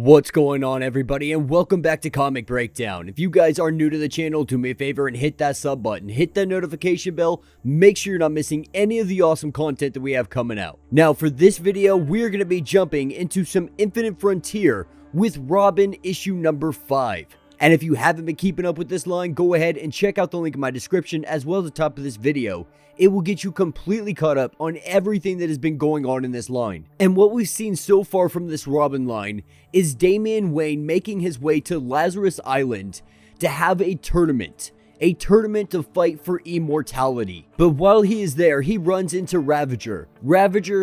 What's going on, everybody, and welcome back to Comic Breakdown. If you guys are new to the channel, do me a favor and hit that sub button, hit that notification bell, make sure you're not missing any of the awesome content that we have coming out. Now, for this video, we're going to be jumping into some Infinite Frontier with Robin issue number 5. And if you haven't been keeping up with this line, go ahead and check out the link in my description as well as the top of this video. It will get you completely caught up on everything that has been going on in this line. And what we've seen so far from this Robin line is Damien Wayne making his way to Lazarus Island to have a tournament to fight for immortality. But while he is there, he runs into Ravager,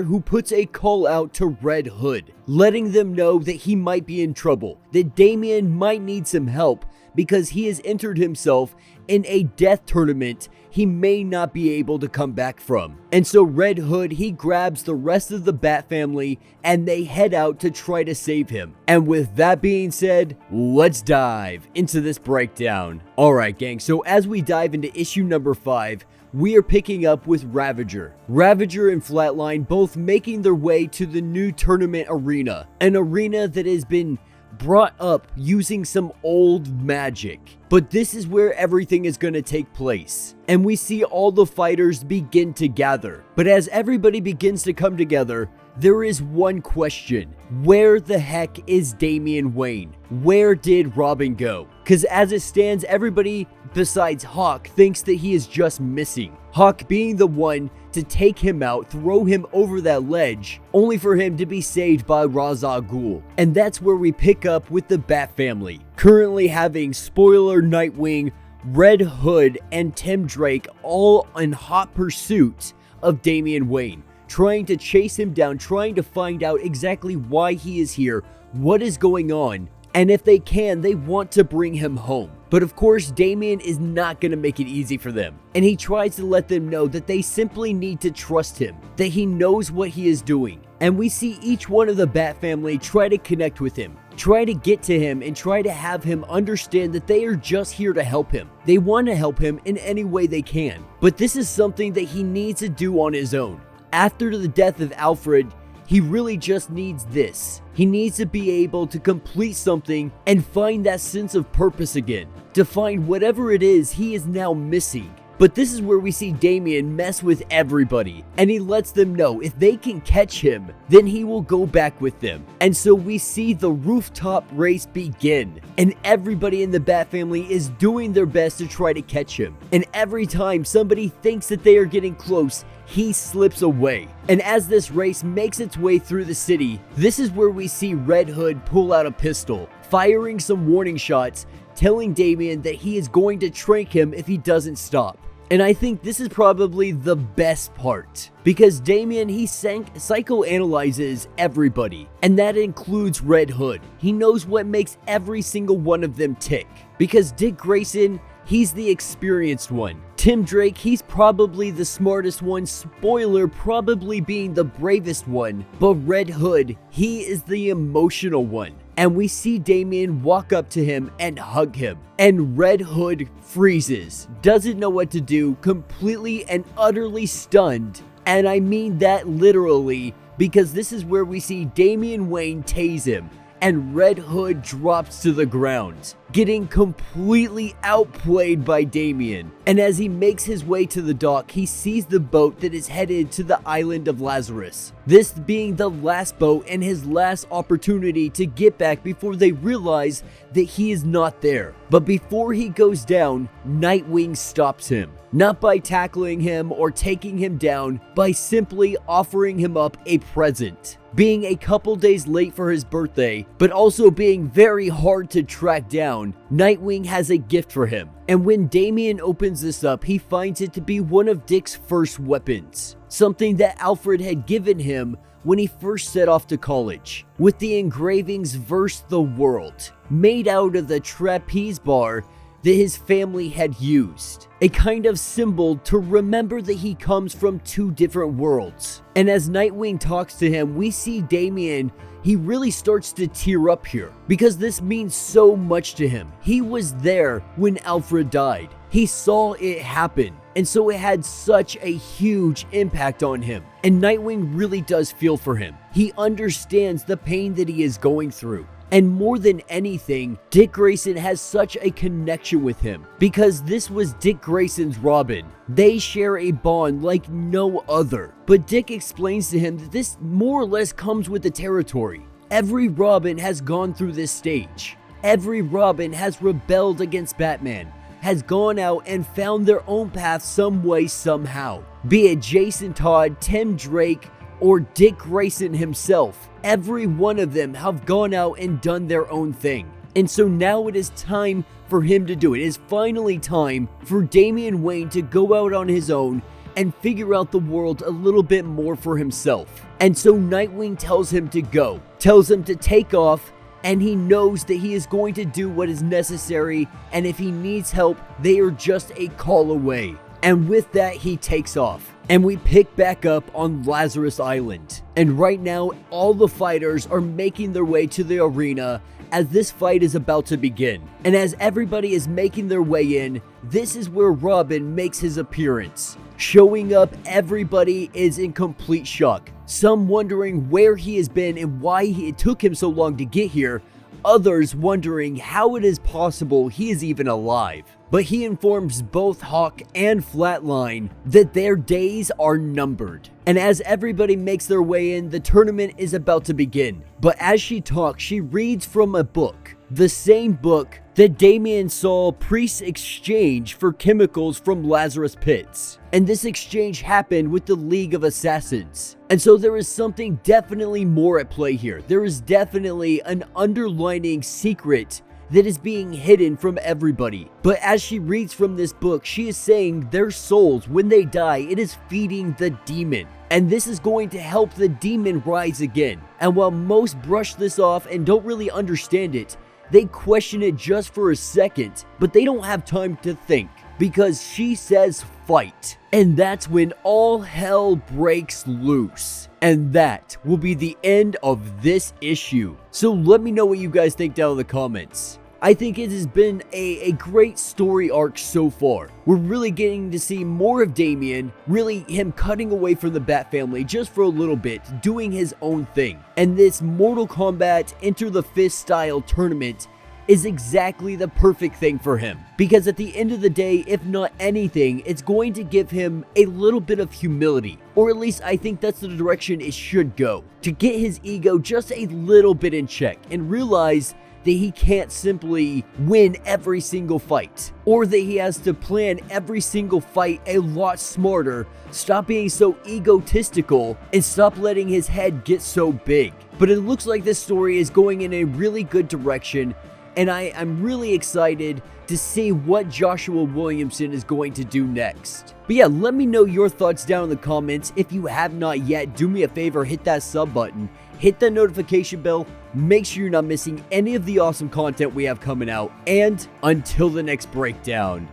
who puts a call out to Red Hood, letting them know that he might be in trouble, that Damien might need some help because he has entered himself in a death tournament he may not be able to come back from. And so Red Hood, he grabs the rest of the Bat family and they head out to try to save him. And with that being said, let's dive into this breakdown. Alright gang, so as we dive into issue number 5, we are picking up with Ravager and Flatline both making their way to the new tournament arena, an arena that has been brought up using some old magic. But this is where everything is going to take place. And we see all the fighters begin to gather. But as everybody begins to come together, there is one question. Where the heck is Damien Wayne? Where did Robin go? Because as it stands, everybody besides Hawk thinks that he is just missing. Hawk being the one to take him out, throw him over that ledge, only for him to be saved by Ra's al Ghul. And that's where we pick up with the Bat family, currently having spoiler Nightwing, Red Hood, and Tim Drake all in hot pursuit of Damien Wayne, trying to chase him down, trying to find out exactly why he is here, what is going on, and if they can, they want to bring him home. But of course, Damien is not going to make it easy for them, and he tries to let them know that they simply need to trust him, that he knows what he is doing. And we see each one of the Bat family try to connect with him, try to get to him, and try to have him understand that they are just here to help him. They want to help him in any way they can, but this is something that he needs to do on his own. After the death of Alfred, he really just needs this. He needs to be able to complete something and find that sense of purpose again, to find whatever it is he is now missing. But this is where we see Damien mess with everybody, and he lets them know if they can catch him, then he will go back with them. And so we see the Rooftop Race begin, and everybody in the Bat family is doing their best to try to catch him. And every time somebody thinks that they are getting close, he slips away. And as this race makes its way through the city, this is where we see Red Hood pull out a pistol, firing some warning shots, telling Damien that he is going to trank him if he doesn't stop. And I think this is probably the best part, because Damien, he psychoanalyzes everybody, and that includes Red Hood. He knows what makes every single one of them tick, because Dick Grayson, he's the experienced one. Tim Drake, he's probably the smartest one, spoiler, probably being the bravest one, but Red Hood, he is the emotional one. And we see Damien walk up to him and hug him, and Red Hood freezes, doesn't know what to do, completely and utterly stunned. And I mean that literally, because this is where we see Damien Wayne tase him, and Red Hood drops to the ground, getting completely outplayed by Damien. And as he makes his way to the dock, he sees the boat that is headed to the island of Lazarus, this being the last boat and his last opportunity to get back before they realize that he is not there. But before he goes down, Nightwing stops him, not by tackling him or taking him down, by simply offering him up a present. Being a couple days late for his birthday, but also being very hard to track down, Nightwing has a gift for him. And when Damien opens this up, he finds it to be one of Dick's first weapons, something that Alfred had given him when he first set off to college, with the engravings "Verse the World," made out of the trapeze bar that his family had used, a kind of symbol to remember that he comes from two different worlds. And as Nightwing talks to him, we see Damien, he really starts to tear up here, because this means so much to him. He was there when Alfred died. He saw it happen, and so it had such a huge impact on him. And Nightwing really does feel for him. He understands the pain that he is going through. And more than anything, Dick Grayson has such a connection with him because this was Dick Grayson's Robin. They share a bond like no other. But Dick explains to him that this more or less comes with the territory. Every Robin has gone through this stage. Every Robin has rebelled against Batman, has gone out and found their own path some way, somehow. Be it Jason Todd, Tim Drake, or Dick Grayson himself, every one of them have gone out and done their own thing. And so now it is time for him to do it. It is finally time for Damien Wayne to go out on his own and figure out the world a little bit more for himself. And so Nightwing tells him to go, tells him to take off, and he knows that he is going to do what is necessary, and if he needs help, they are just a call away. And with that, he takes off. And we pick back up on Lazarus Island. And right now, all the fighters are making their way to the arena as this fight is about to begin. And as everybody is making their way in, this is where Robin makes his appearance. Showing up, everybody is in complete shock. Some wondering where he has been and why it took him so long to get here. Others wondering how it is possible he is even alive. But he informs both Hawk and Flatline that their days are numbered. And as everybody makes their way in, the tournament is about to begin. But as she talks, she reads from a book. The same book that Damian saw priests exchange for chemicals from Lazarus pits. And this exchange happened with the League of Assassins. And so there is something definitely more at play here. There is definitely an underlining secret that is being hidden from everybody. But as she reads from this book, she is saying their souls, when they die, it is feeding the demon. And this is going to help the demon rise again. And while most brush this off and don't really understand it, they question it just for a second, but they don't have time to think because she says fight. And that's when all hell breaks loose. And that will be the end of this issue. So let me know what you guys think down in the comments. I think it has been a great story arc so far. We're really getting to see more of Damian, really him cutting away from the Bat family just for a little bit, doing his own thing. And this Mortal Kombat Enter the Fist style tournament is exactly the perfect thing for him. Because at the end of the day, if not anything, it's going to give him a little bit of humility. Or at least I think that's the direction it should go. To get his ego just a little bit in check and realize that he can't simply win every single fight, or that he has to plan every single fight a lot smarter, stop being so egotistical, and stop letting his head get so big. But it looks like this story is going in a really good direction, and I'm really excited to see what Joshua Williamson is going to do next. But yeah, let me know your thoughts down in the comments. If you have not yet, do me a favor, hit that sub button, hit that notification bell, make sure you're not missing any of the awesome content we have coming out, and until the next breakdown,